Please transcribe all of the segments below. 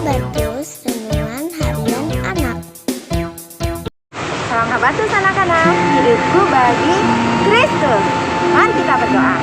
Habatus Renungan Harian Anak. Salam Habatus anak-anak, hidupku bagi Kristus. Mari kita berdoa.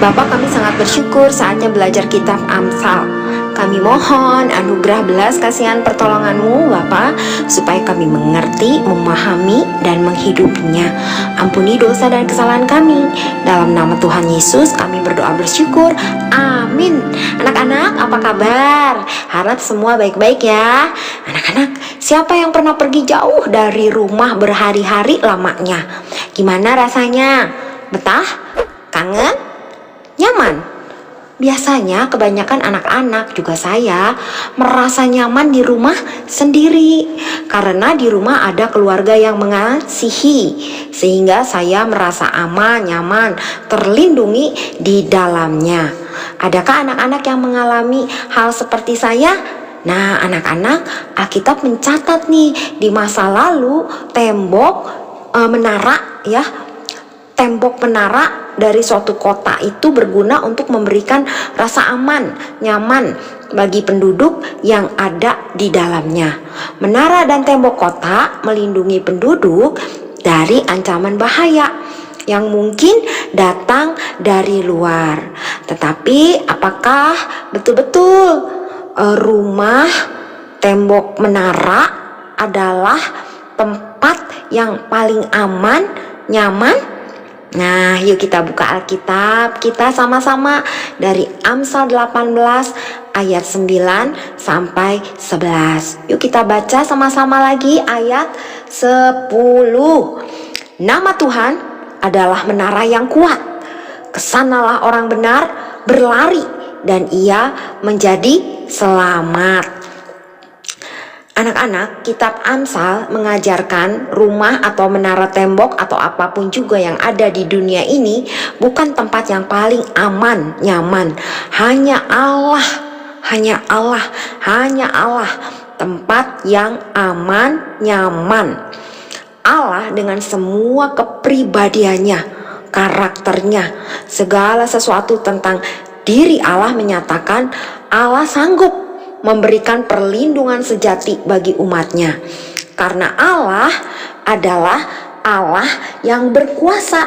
Bapa, kami sangat bersyukur saatnya belajar kitab Amsal. Kami mohon anugerah belas kasihan pertolongan-Mu Bapa, supaya kami mengerti, memahami, dan menghidupinya. Ampuni dosa dan kesalahan kami. Dalam nama Tuhan Yesus kami berdoa bersyukur. Amin. Anak-anak, apa kabar? Harap semua baik-baik ya. Anak-anak, siapa yang pernah pergi jauh dari rumah berhari-hari lamanya? Gimana rasanya? Betah? Kangen? Nyaman? Biasanya kebanyakan anak-anak, juga saya, merasa nyaman di rumah sendiri karena di rumah ada keluarga yang mengasihi, sehingga saya merasa aman, nyaman, terlindungi di dalamnya. Adakah anak-anak yang mengalami hal seperti saya? Nah, anak-anak, Alkitab mencatat nih, di masa lalu tembok menara dari suatu kota itu berguna untuk memberikan rasa aman, nyaman bagi penduduk yang ada di dalamnya. Menara dan tembok kota melindungi penduduk dari ancaman bahaya yang mungkin datang dari luar. Tetapi apakah betul-betul rumah tembok menara adalah tempat yang paling aman, nyaman? Nah, yuk kita buka Alkitab kita sama-sama dari Amsal 18 ayat 9 sampai 11. Yuk kita baca sama-sama lagi ayat 10. Nama Tuhan adalah menara yang kuat. Kesanalah orang benar berlari dan ia menjadi selamat. Anak-anak, kitab Amsal mengajarkan rumah atau menara tembok atau apapun juga yang ada di dunia ini bukan tempat yang paling aman, nyaman. Hanya Allah tempat yang aman, nyaman. Allah dengan semua kepribadiannya, karakternya, segala sesuatu tentang diri Allah menyatakan Allah sanggup memberikan perlindungan sejati bagi umatnya. Karena Allah adalah Allah yang berkuasa.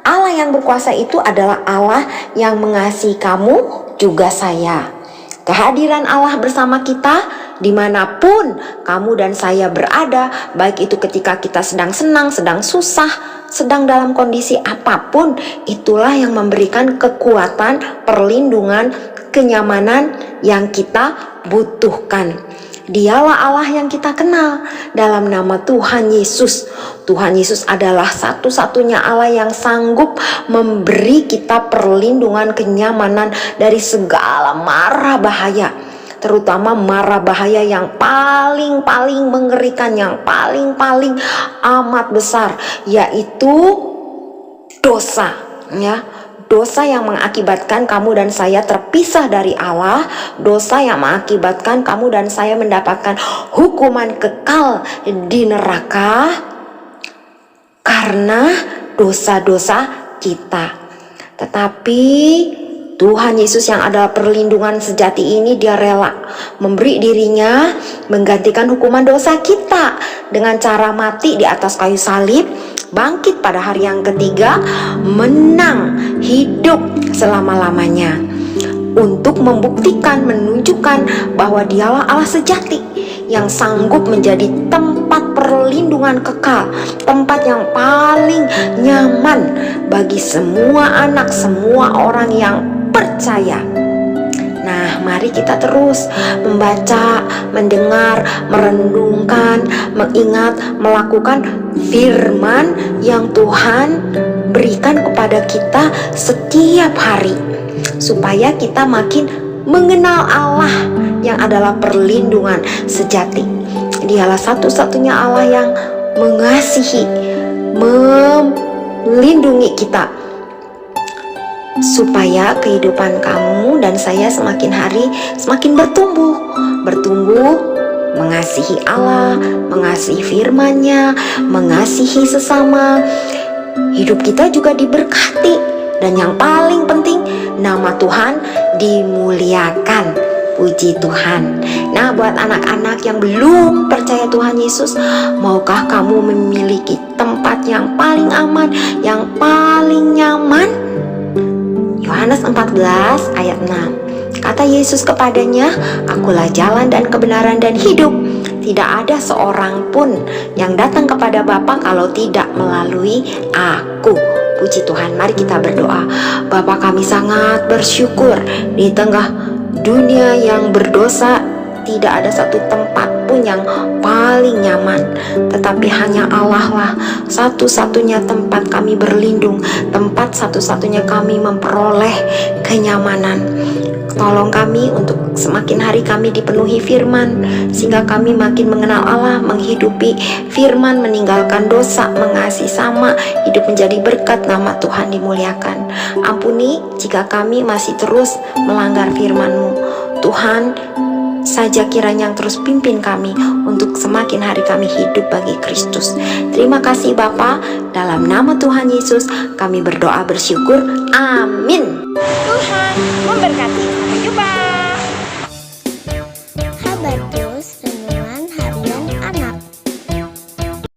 Allah yang berkuasa itu adalah Allah yang mengasihi kamu, juga saya. Kehadiran Allah bersama kita dimanapun kamu dan saya berada, baik itu ketika kita sedang senang, sedang susah, sedang dalam kondisi apapun, itulah yang memberikan kekuatan, perlindungan, kenyamanan yang kita butuhkan. Dialah Allah yang kita kenal dalam nama Tuhan Yesus. Tuhan Yesus adalah satu-satunya Allah yang sanggup memberi kita perlindungan, kenyamanan dari segala mara bahaya, terutama mara bahaya yang paling mengerikan, yang paling amat besar, yaitu dosa, ya. Dosa yang mengakibatkan kamu dan saya terpisah dari Allah, dosa yang mengakibatkan kamu dan saya mendapatkan hukuman kekal di neraka karena dosa-dosa kita. Tetapi Tuhan Yesus yang adalah perlindungan sejati ini, dia rela memberi dirinya menggantikan hukuman dosa kita dengan cara mati di atas kayu salib, bangkit pada hari yang ketiga, menang hidup selama-lamanya, untuk membuktikan, menunjukkan bahwa dialah Allah sejati yang sanggup menjadi tempat perlindungan kekal, tempat yang paling nyaman bagi semua anak, semua orang yang percaya. Nah, mari kita terus membaca, mendengar, merenungkan, mengingat, melakukan firman yang Tuhan berikan kepada kita setiap hari, supaya kita makin mengenal Allah yang adalah perlindungan sejati. Dialah satu-satunya Allah yang mengasihi, melindungi kita, supaya kehidupan kamu dan saya semakin hari semakin bertumbuh mengasihi Allah, mengasihi firman-Nya, mengasihi sesama. Hidup kita juga diberkati, dan yang paling penting nama Tuhan dimuliakan. Puji Puji Tuhan. Nah, buat anak-anak yang belum percaya Tuhan Yesus, maukah kamu memiliki tempat yang paling aman, yang paling nyaman? Yohanes 14 ayat 6. Kata Yesus kepadanya, "Akulah jalan dan kebenaran dan hidup. Tidak ada seorang pun yang datang kepada Bapa kalau tidak melalui Aku." Puji Tuhan, mari kita berdoa. Bapa, kami sangat bersyukur di tengah dunia yang berdosa, tidak ada satu tempat pun yang paling nyaman, tetapi hanya Allah lah satu-satunya tempat kami berlindung, tempat satu-satunya kami memperoleh kenyamanan. Tolong kami untuk semakin hari kami dipenuhi firman, sehingga kami makin mengenal Allah, menghidupi firman, meninggalkan dosa, mengasihi sama, hidup menjadi berkat, nama Tuhan dimuliakan. Ampuni jika kami masih terus melanggar firman-Mu. Tuhan saja kiranya yang terus pimpin kami untuk semakin hari kami hidup bagi Kristus. Terima kasih Bapa, dalam nama Tuhan Yesus kami berdoa bersyukur. Amin. Tuhan memberkati.